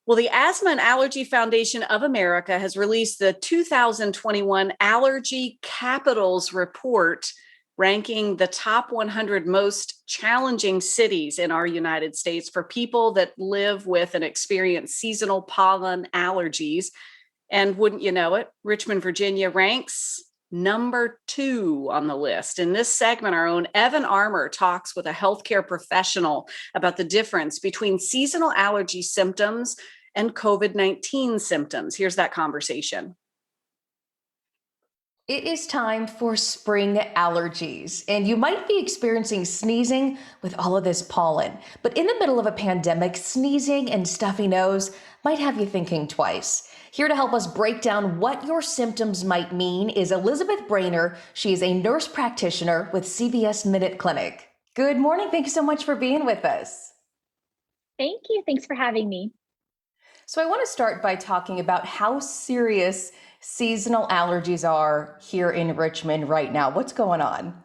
Well, the Asthma and Allergy Foundation of America has released the 2021 Allergy Capitals Report, ranking the top 100 most challenging cities in our United States for people that live with and experience seasonal pollen allergies. And wouldn't you know it, Richmond, Virginia ranks number 2 on the list. In this segment, our own Evan Armour talks with a healthcare professional about the difference between seasonal allergy symptoms and COVID-19 symptoms. Here's that conversation. It is time for spring allergies, and you might be experiencing sneezing with all of this pollen. But in the middle of a pandemic, sneezing and stuffy nose might have you thinking twice. Here to help us break down what your symptoms might mean is Elizabeth Breighner. She is a nurse practitioner with CVS MinuteClinic. Good morning. Thank you so much for being with us. Thank you. Thanks for having me. So I want to start by talking about how serious seasonal allergies are here in Richmond right now. What's going on?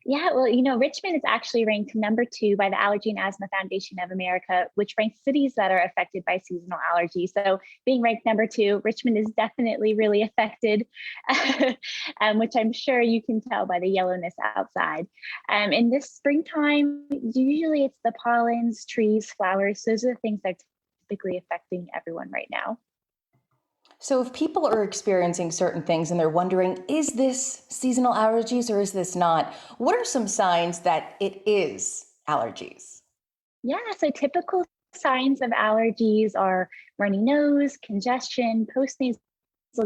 Yeah, well, Richmond is actually ranked number 2 by the Allergy and Asthma Foundation of America, which ranks cities that are affected by seasonal allergies. So being ranked number 2, Richmond is definitely really affected, which I'm sure you can tell by the yellowness outside. In this springtime, usually it's the pollens, trees, flowers. Those are the things that are typically affecting everyone right now. So if people are experiencing certain things and they're wondering, is this seasonal allergies or is this not? What are some signs that it is allergies? Yeah, so typical signs of allergies are runny nose, congestion, postnasal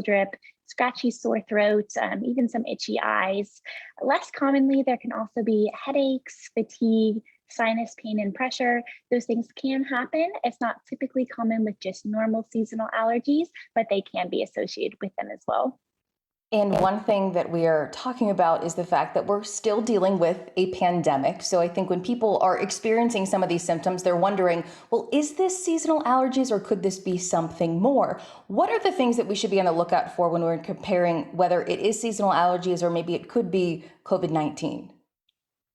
drip, scratchy sore throat, even some itchy eyes. Less commonly, there can also be headaches, fatigue, sinus pain, and pressure. Those things can happen. It's not typically common with just normal seasonal allergies, but they can be associated with them as well. And one thing that we are talking about is the fact that we're still dealing with a pandemic. So I think when people are experiencing some of these symptoms, they're wondering, well, is this seasonal allergies or could this be something more? What are the things that we should be on the lookout for when we're comparing whether it is seasonal allergies or maybe it could be COVID-19?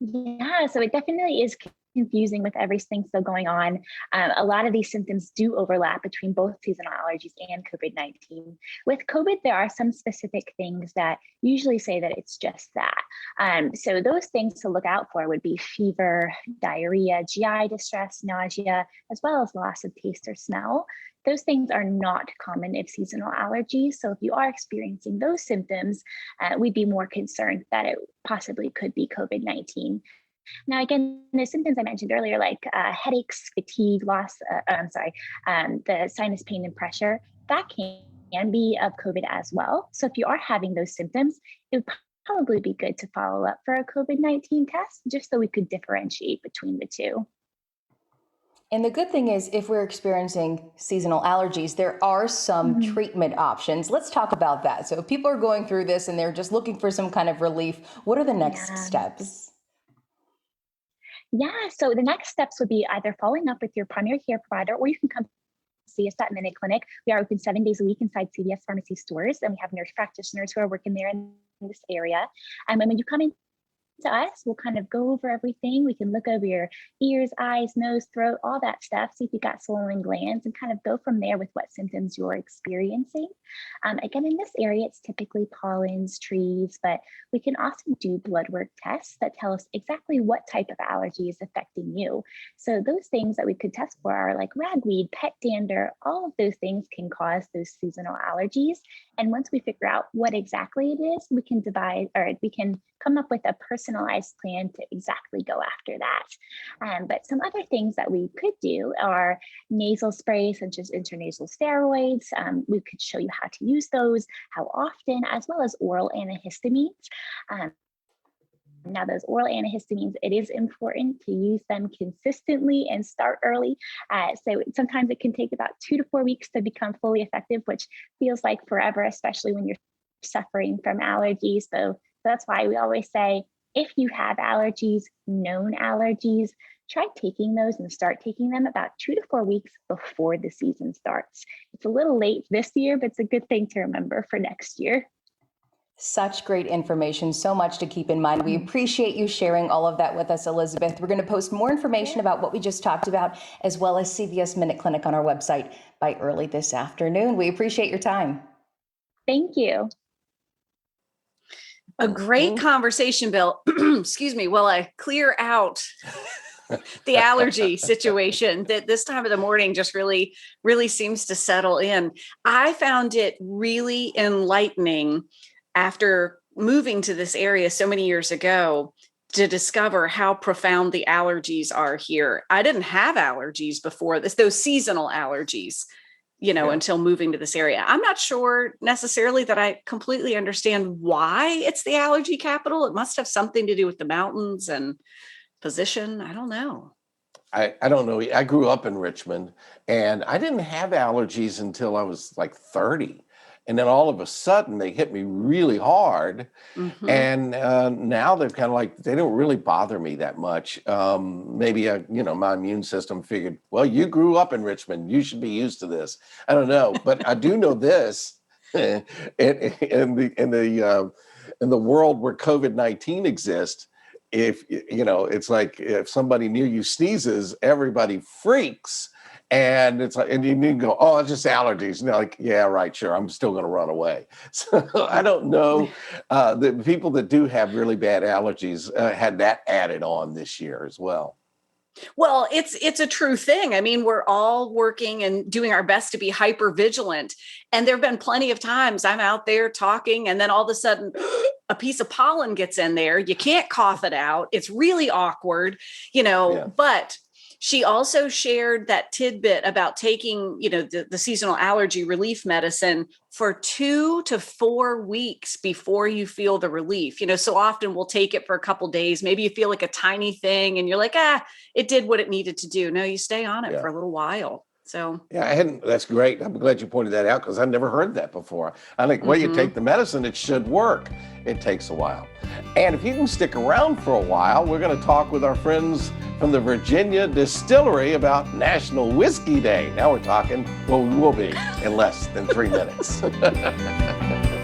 Yeah, so it definitely is confusing with everything still going on. A lot of these symptoms do overlap between both seasonal allergies and COVID-19. With COVID, there are some specific things that usually say that it's just that. So those things to look out for would be fever, diarrhea, GI distress, nausea, as well as loss of taste or smell. Those things are not common if seasonal allergies. So if you are experiencing those symptoms, we'd be more concerned that it possibly could be COVID-19. Now, again, the symptoms I mentioned earlier, like headaches, fatigue, the sinus pain and pressure, that can be of COVID as well. So if you are having those symptoms, it would probably be good to follow up for a COVID-19 test, just so we could differentiate between the two. And the good thing is, if we're experiencing seasonal allergies, there are some Mhm. treatment options. Let's talk about that. So if people are going through this and they're just looking for some kind of relief, what are the next Yeah. steps? Yeah, so the next steps would be either following up with your primary care provider, or you can come see us at MinuteClinic. We are open 7 days a week inside CVS pharmacy stores, and we have nurse practitioners who are working there in this area. And when you come in to us, we'll kind of go over everything. We can look over your ears, eyes, nose, throat, all that stuff, see if you got swollen glands, and kind of go from there with what symptoms you're experiencing. Again, in this area, it's typically pollens, trees, but we can also do blood work tests that tell us exactly what type of allergy is affecting you. So those things that we could test for are like ragweed, pet dander, all of those things can cause those seasonal allergies. And once we figure out what exactly it is, we can we can come up with a personalized plan to exactly go after that. But some other things that we could do are nasal sprays, such as intranasal steroids. We could show you how to use those, how often, as well as oral antihistamines. Um, Now, those oral antihistamines, it is important to use them consistently and start early. So sometimes it can take about 2 to 4 weeks to become fully effective, which feels like forever, especially when you're suffering from allergies. So that's why we always say, if you have allergies, known allergies, try taking those and start taking them about 2 to 4 weeks before the season starts. It's a little late this year, but it's a good thing to remember for next year. Such great information, so much to keep in mind. We appreciate you sharing all of that with us, Elizabeth. We're going to post more information about what we just talked about, as well as CVS MinuteClinic on our website by early this afternoon. We appreciate your time. Thank you. A great conversation, Bill. Excuse me, while I clear out the allergy situation that this time of the morning just really, really seems to settle in. I found it really enlightening after moving to this area so many years ago to discover how profound the allergies are here. I didn't have allergies before this, those seasonal allergies, until moving to this area. I'm not sure necessarily that I completely understand why it's the allergy capital. It must have something to do with the mountains and position. I don't know. I don't know. I grew up in Richmond and I didn't have allergies until I was like 30. And then all of a sudden they hit me really hard. Mm-hmm. And now they're kind of like, they don't really bother me that much. Maybe, my immune system figured, well, you grew up in Richmond, you should be used to this. I don't know, but I do know this in the world where COVID-19 exists. It's like if somebody near you sneezes, everybody freaks. And it's like, and you need to go, oh, it's just allergies. And they're like, yeah, right, sure. I'm still going to run away. So I don't know. The people that do have really bad allergies had that added on this year as well. Well, it's a true thing. I mean, we're all working and doing our best to be hyper vigilant. And there have been plenty of times I'm out there talking and then all of a sudden a piece of pollen gets in there. You can't cough it out. It's really awkward, but she also shared that tidbit about taking, the seasonal allergy relief medicine for 2 to 4 weeks before you feel the relief. So often we'll take it for a couple days. Maybe you feel like a tiny thing and you're like, it did what it needed to do. No, you stay on it for a little while. So yeah, that's great. I'm glad you pointed that out because I've never heard that before. I think, well, you take the medicine, it should work. It takes a while. And if you can stick around for a while, we're going to talk with our friends from the Virginia Distillery about National Whiskey Day. Now we're talking, well, we will be in less than 3 minutes.